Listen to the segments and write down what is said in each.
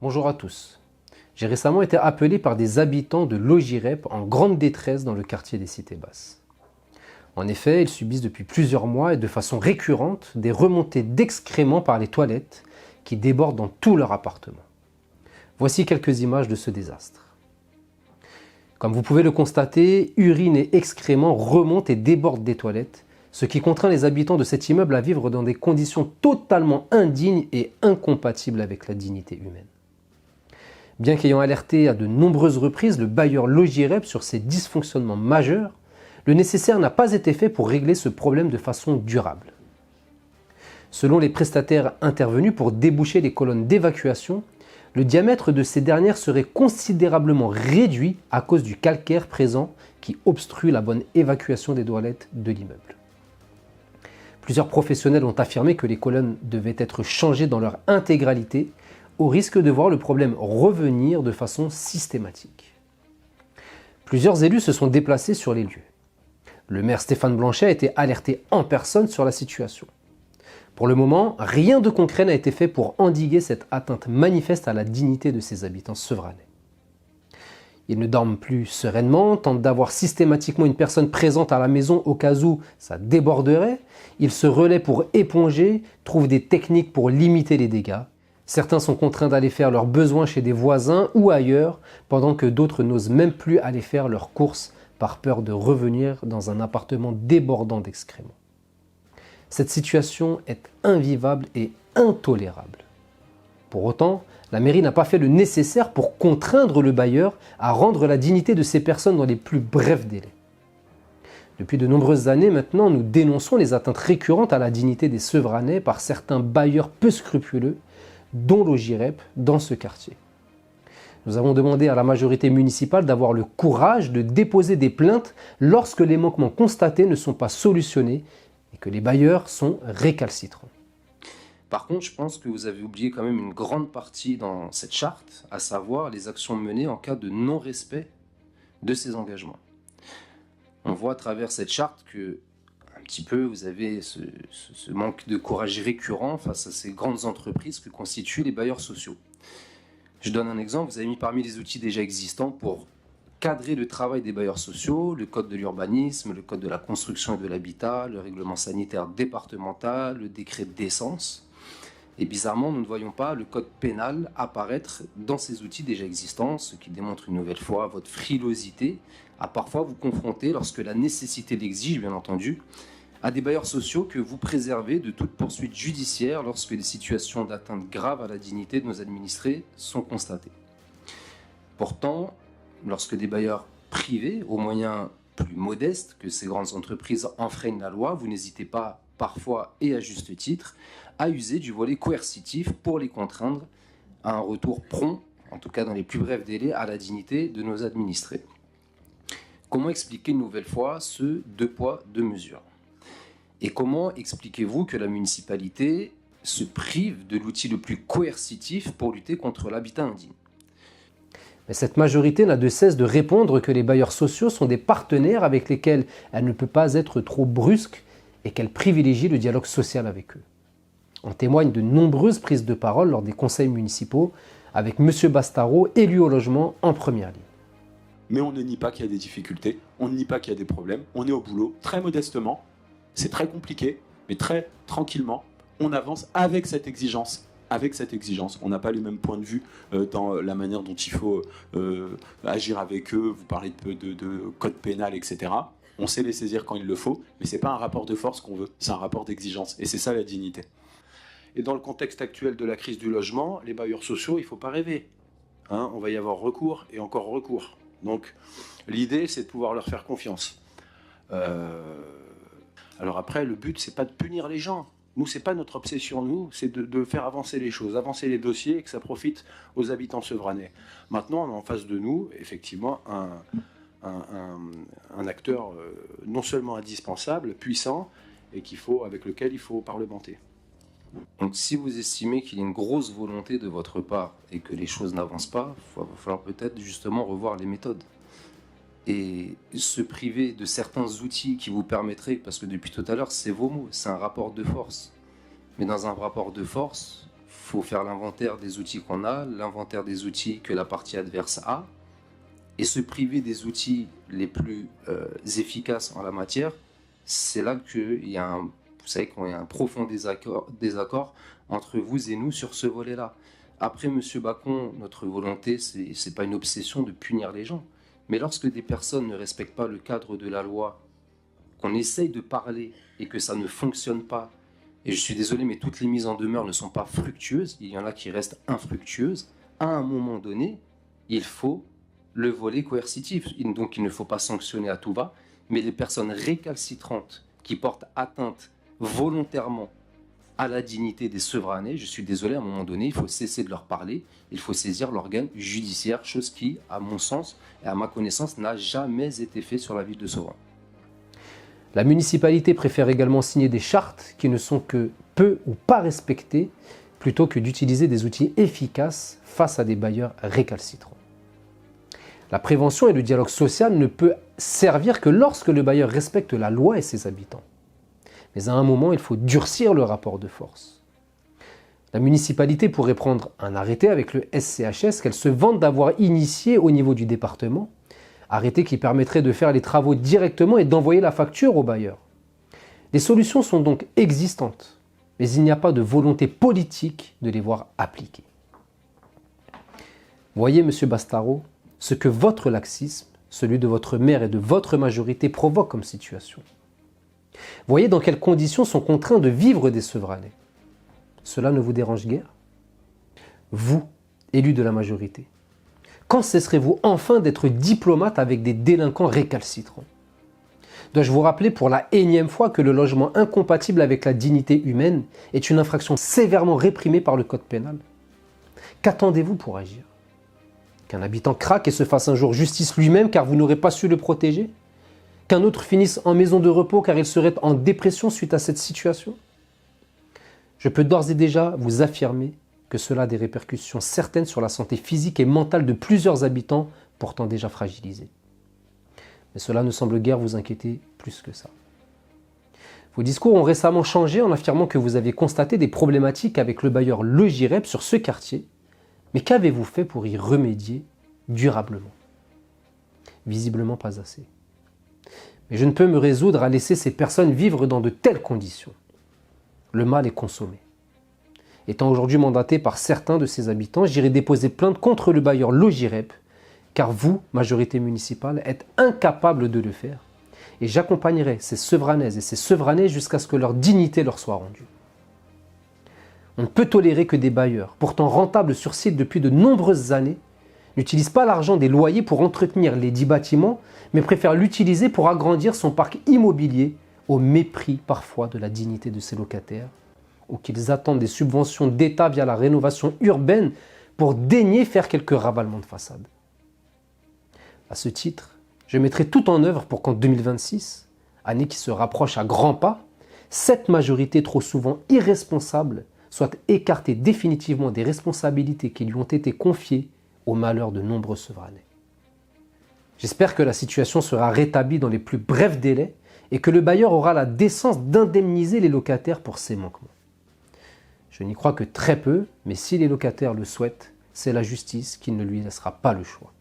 Bonjour à tous. J'ai récemment été appelé par des habitants de Logirep en grande détresse dans le quartier des Cités Basses. En effet, ils subissent depuis plusieurs mois et de façon récurrente des remontées d'excréments par les toilettes qui débordent dans tout leur appartement. Voici quelques images de ce désastre. Comme vous pouvez le constater, urine et excréments remontent et débordent des toilettes, ce qui contraint les habitants de cet immeuble à vivre dans des conditions totalement indignes et incompatibles avec la dignité humaine. Bien qu'ayant alerté à de nombreuses reprises le bailleur Logirep sur ces dysfonctionnements majeurs, le nécessaire n'a pas été fait pour régler ce problème de façon durable. Selon les prestataires intervenus pour déboucher les colonnes d'évacuation, le diamètre de ces dernières serait considérablement réduit à cause du calcaire présent qui obstrue la bonne évacuation des toilettes de l'immeuble. Plusieurs professionnels ont affirmé que les colonnes devaient être changées dans leur intégralité au risque de voir le problème revenir de façon systématique. Plusieurs élus se sont déplacés sur les lieux. Le maire Stéphane Blanchet a été alerté en personne sur la situation. Pour le moment, rien de concret n'a été fait pour endiguer cette atteinte manifeste à la dignité de ses habitants sevranais. Ils ne dorment plus sereinement, tentent d'avoir systématiquement une personne présente à la maison au cas où ça déborderait. Ils se relaient pour éponger, trouvent des techniques pour limiter les dégâts. Certains sont contraints d'aller faire leurs besoins chez des voisins ou ailleurs, pendant que d'autres n'osent même plus aller faire leurs courses par peur de revenir dans un appartement débordant d'excréments. Cette situation est invivable et intolérable. Pour autant, la mairie n'a pas fait le nécessaire pour contraindre le bailleur à rendre la dignité de ces personnes dans les plus brefs délais. Depuis de nombreuses années maintenant, nous dénonçons les atteintes récurrentes à la dignité des Sevranais par certains bailleurs peu scrupuleux, dont Logirep, dans ce quartier. Nous avons demandé à la majorité municipale d'avoir le courage de déposer des plaintes lorsque les manquements constatés ne sont pas solutionnés et que les bailleurs sont récalcitrants. Par contre, je pense que vous avez oublié quand même une grande partie dans cette charte, à savoir les actions menées en cas de non-respect de ces engagements. On voit à travers cette charte que un petit peu, vous avez ce manque de courage récurrent face à ces grandes entreprises que constituent les bailleurs sociaux. Je donne un exemple, vous avez mis parmi les outils déjà existants pour cadrer le travail des bailleurs sociaux, le code de l'urbanisme, le code de la construction et de l'habitat, le règlement sanitaire départemental, le décret de décence. Et bizarrement, nous ne voyons pas le code pénal apparaître dans ces outils déjà existants, ce qui démontre une nouvelle fois votre frilosité à parfois vous confronter, lorsque la nécessité l'exige bien entendu, à des bailleurs sociaux que vous préservez de toute poursuite judiciaire lorsque des situations d'atteinte grave à la dignité de nos administrés sont constatées. Pourtant, lorsque des bailleurs privés, aux moyens plus modestes que ces grandes entreprises, enfreignent la loi, vous n'hésitez pas, parfois et à juste titre, à user du volet coercitif pour les contraindre à un retour prompt, en tout cas dans les plus brefs délais, à la dignité de nos administrés. Comment expliquer une nouvelle fois ce deux poids, deux mesures ? Et comment expliquez-vous que la municipalité se prive de l'outil le plus coercitif pour lutter contre l'habitat indigne ? Mais cette majorité n'a de cesse de répondre que les bailleurs sociaux sont des partenaires avec lesquels elle ne peut pas être trop brusque et qu'elle privilégie le dialogue social avec eux. En témoignent de nombreuses prises de parole lors des conseils municipaux avec M. Bastaro, élu au logement, en première ligne. Mais on ne nie pas qu'il y a des difficultés, on ne nie pas qu'il y a des problèmes, on est au boulot, très modestement, c'est très compliqué, mais très tranquillement, on avance avec cette exigence. Avec cette exigence, on n'a pas les mêmes points de vue dans la manière dont il faut agir avec eux, vous parlez de code pénal, etc. On sait les saisir quand il le faut, mais ce n'est pas un rapport de force qu'on veut, c'est un rapport d'exigence, et c'est ça la dignité. Et dans le contexte actuel de la crise du logement, les bailleurs sociaux, il ne faut pas rêver. On va y avoir recours et encore recours. Donc l'idée, c'est de pouvoir leur faire confiance. Alors après, le but, c'est pas de punir les gens. Nous, c'est pas notre obsession, nous, c'est de faire avancer les choses, avancer les dossiers et que ça profite aux habitants sevranais. Maintenant, on a en face de nous, effectivement, un acteur non seulement indispensable, puissant, et avec lequel il faut parlementer. Donc si vous estimez qu'il y a une grosse volonté de votre part et que les choses n'avancent pas, il va falloir peut-être justement revoir les méthodes. Et se priver de certains outils qui vous permettraient, parce que depuis tout à l'heure, c'est vos mots, c'est un rapport de force. Mais dans un rapport de force, faut faire l'inventaire des outils qu'on a, l'inventaire des outils que la partie adverse a, et se priver des outils les plus efficaces en la matière. C'est là qu'il y a vous savez qu'il y a un profond désaccord entre vous et nous sur ce volet-là. Après, Monsieur Bacon, notre volonté, c'est pas une obsession de punir les gens. Mais lorsque des personnes ne respectent pas le cadre de la loi, qu'on essaye de parler et que ça ne fonctionne pas, et je suis désolé, mais toutes les mises en demeure ne sont pas fructueuses, il y en a qui restent infructueuses, à un moment donné, il faut le volet coercitif. Donc il ne faut pas sanctionner à tout va, mais les personnes récalcitrantes qui portent atteinte volontairement à la dignité des Sevranais, je suis désolé, à un moment donné, il faut cesser de leur parler, il faut saisir l'organe judiciaire, chose qui, à mon sens et à ma connaissance, n'a jamais été fait sur la ville de Sevran. La municipalité préfère également signer des chartes qui ne sont que peu ou pas respectées, plutôt que d'utiliser des outils efficaces face à des bailleurs récalcitrants. La prévention et le dialogue social ne peut servir que lorsque le bailleur respecte la loi et ses habitants. Mais à un moment, il faut durcir le rapport de force. La municipalité pourrait prendre un arrêté avec le SCHS qu'elle se vante d'avoir initié au niveau du département, arrêté qui permettrait de faire les travaux directement et d'envoyer la facture au bailleur. Les solutions sont donc existantes, mais il n'y a pas de volonté politique de les voir appliquées. Voyez, Monsieur Bastaro, ce que votre laxisme, celui de votre maire et de votre majorité provoque comme situation. Voyez dans quelles conditions sont contraints de vivre des Sevranais. Cela ne vous dérange guère? Vous, élus de la majorité, quand cesserez-vous enfin d'être diplomate avec des délinquants récalcitrants? Dois-je vous rappeler pour la énième fois que le logement incompatible avec la dignité humaine est une infraction sévèrement réprimée par le code pénal? Qu'attendez-vous pour agir? Qu'un habitant craque et se fasse un jour justice lui-même car vous n'aurez pas su le protéger? Qu'un autre finisse en maison de repos car il serait en dépression suite à cette situation? Je peux d'ores et déjà vous affirmer que cela a des répercussions certaines sur la santé physique et mentale de plusieurs habitants pourtant déjà fragilisés. Mais cela ne semble guère vous inquiéter plus que ça. Vos discours ont récemment changé en affirmant que vous avez constaté des problématiques avec le bailleur Logirep sur ce quartier, mais qu'avez-vous fait pour y remédier durablement? Visiblement pas assez. Mais je ne peux me résoudre à laisser ces personnes vivre dans de telles conditions. Le mal est consommé. Étant aujourd'hui mandaté par certains de ses habitants, j'irai déposer plainte contre le bailleur Logirep, car vous, majorité municipale, êtes incapable de le faire. Et j'accompagnerai ces Sevranaises et ces Sevranais jusqu'à ce que leur dignité leur soit rendue. On ne peut tolérer que des bailleurs, pourtant rentables sur site depuis de nombreuses années, n'utilisent pas l'argent des loyers pour entretenir les 10 bâtiments, mais préfèrent l'utiliser pour agrandir son parc immobilier au mépris parfois de la dignité de ses locataires, ou qu'ils attendent des subventions d'État via la rénovation urbaine pour daigner faire quelques ravalements de façade. À ce titre, je mettrai tout en œuvre pour qu'en 2026, année qui se rapproche à grands pas, cette majorité trop souvent irresponsable soit écartée définitivement des responsabilités qui lui ont été confiées au malheur de nombreux Sevranais. J'espère que la situation sera rétablie dans les plus brefs délais et que le bailleur aura la décence d'indemniser les locataires pour ces manquements. Je n'y crois que très peu, mais si les locataires le souhaitent, c'est la justice qui ne lui laissera pas le choix.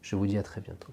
Je vous dis à très bientôt.